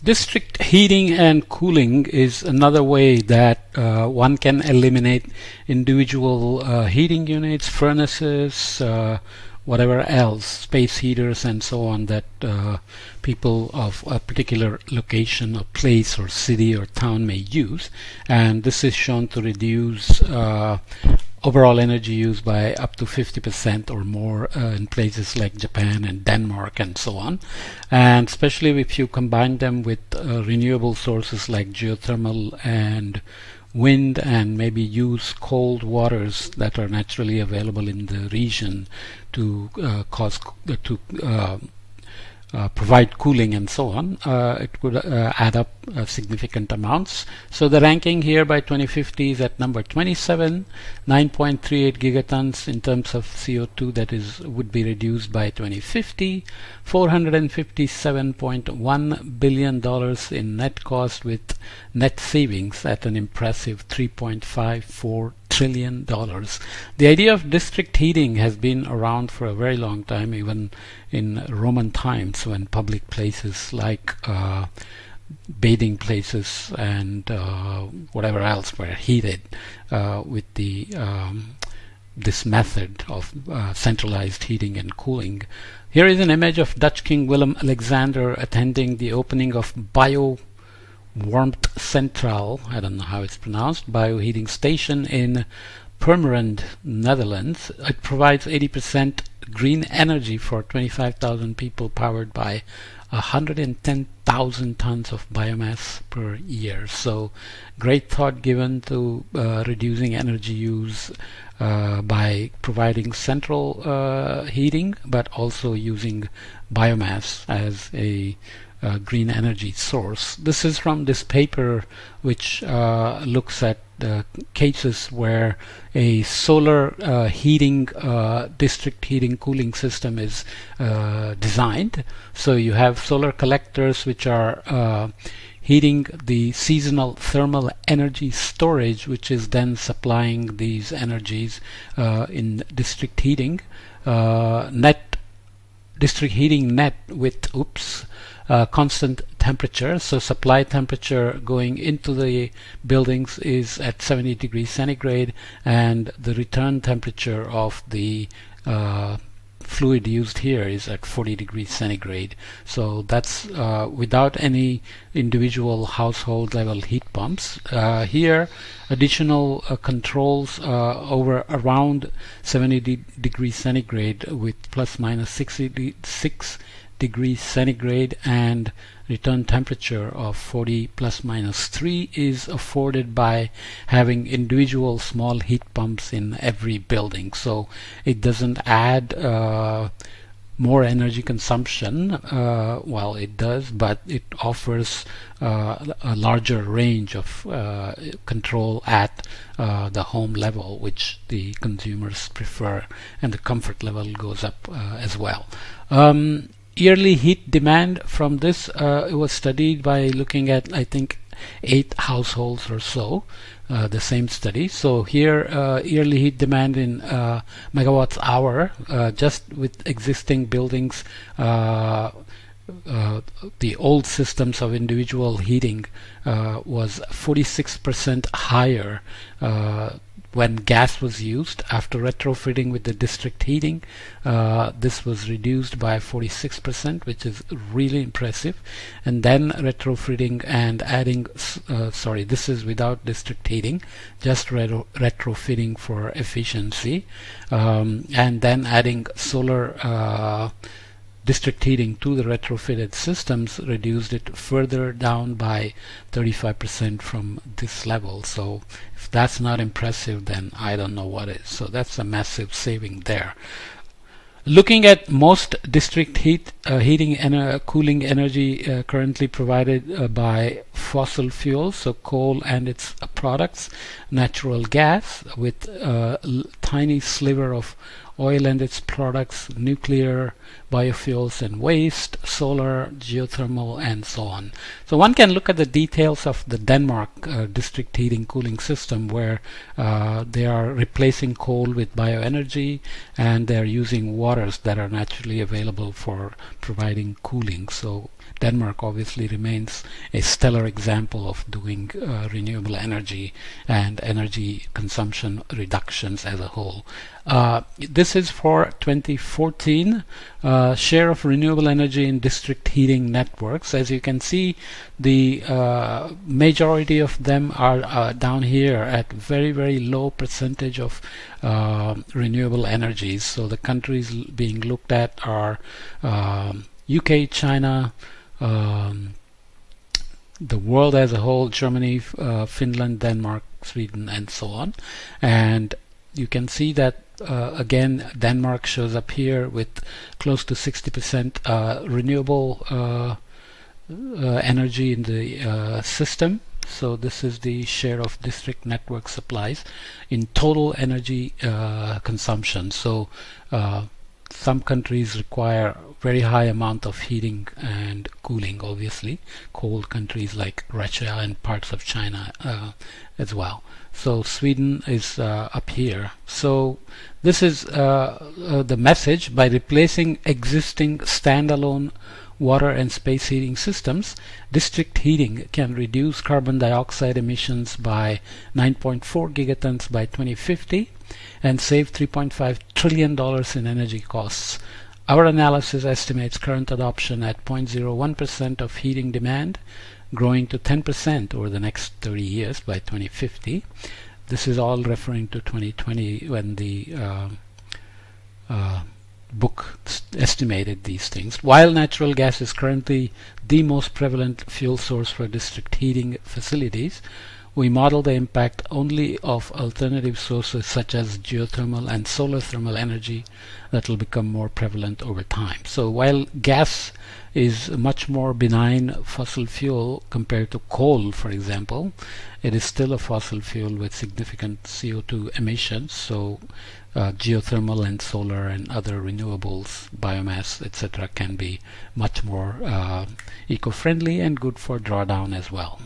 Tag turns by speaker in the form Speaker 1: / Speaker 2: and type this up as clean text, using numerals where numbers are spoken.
Speaker 1: District heating and cooling is another way that one can eliminate individual heating units, furnaces, whatever else, space heaters and so on that people of a particular location or place or city or town may use. And this is shown to reduce overall energy use by up to 50% or more in places like Japan and Denmark and so on. And especially if you combine them with renewable sources like geothermal and wind, and maybe use cold waters that are naturally available in the region to provide cooling and so on, it could add up significant amounts. So the ranking here by 2050 is at number 27, 9.38 gigatons in terms of CO2 that would be reduced by 2050, $457.1 billion in net cost with net savings at an impressive $3.54 trillion. The idea of district heating has been around for a very long time, even in Roman times when public places like bathing places and whatever else were heated with this method of centralized heating and cooling. Here is an image of Dutch King Willem-Alexander attending the opening of Warmth Central, I don't know how it's pronounced, bioheating station in Purmerend, Netherlands. It provides 80% green energy for 25,000 people, powered by 110,000 tons of biomass per year. So great thought given to reducing energy use by providing central heating, but also using biomass as a green energy source. This is from this paper which looks at cases where a solar district heating cooling system is designed. So you have solar collectors which are heating the seasonal thermal energy storage, which is then supplying these energies in district heating. District heating net with constant temperature. So supply temperature going into the buildings is at 70 degrees centigrade, and the return temperature of the fluid used here is at 40 degrees centigrade. So that's without any individual household level heat pumps. Here additional controls over around 70 degrees centigrade with plus minus 6 degrees centigrade, and return temperature of 40 plus minus 3 is afforded by having individual small heat pumps in every building. So it doesn't add more energy consumption. Well, it does, but it offers a larger range of control at the home level, which the consumers prefer, and the comfort level goes up as well. Yearly heat demand from this it was studied by looking at, I think, 8 households or so, the same study. So here yearly heat demand in megawatts hour, just with existing buildings, the old systems of individual heating was 46% higher when gas was used. After retrofitting with the district heating, this was reduced by 46%, which is really impressive. And then retrofitting and adding, this is without district heating, just retrofitting for efficiency, and then adding solar district heating to the retrofitted systems reduced it further down by 35% from this level. So if that's not impressive, then I don't know what is. So that's a massive saving there. Looking at most district heating and cooling energy currently provided by fossil fuels, so coal and its products, natural gas with a tiny sliver of oil and its products, nuclear, biofuels and waste, solar, geothermal, and so on. So one can look at the details of the Denmark district heating cooling system, where they are replacing coal with bioenergy, and they're using waters that are naturally available for providing cooling. So Denmark obviously remains a stellar example of doing renewable energy and energy consumption reductions as a whole. This is for 2014 share of renewable energy in district heating networks. As you can see, the majority of them are down here at very, very low percentage of renewable energies. So the countries being looked at are UK, China, the world as a whole, Germany, Finland, Denmark, Sweden, and so on. And you can see that again, Denmark shows up here with close to 60% renewable energy in the system. So this is the share of district network supplies in total energy consumption. So some countries require very high amount of heating and cooling, obviously. Cold countries like Russia and parts of China as well. So Sweden is up here. So this is the message: by replacing existing standalone water and space heating systems, district heating can reduce carbon dioxide emissions by 9.4 gigatons by 2050 and save $3.5 trillion in energy costs. Our analysis estimates current adoption at 0.01% of heating demand, growing to 10% over the next 30 years by 2050. This is all referring to 2020, when the book estimated these things. While natural gas is currently the most prevalent fuel source for district heating facilities, we model the impact only of alternative sources such as geothermal and solar thermal energy that will become more prevalent over time. So while gas is a much more benign fossil fuel compared to coal, for example, it is still a fossil fuel with significant CO2 emissions. So geothermal and solar and other renewables, biomass, etc., can be much more eco-friendly and good for drawdown as well.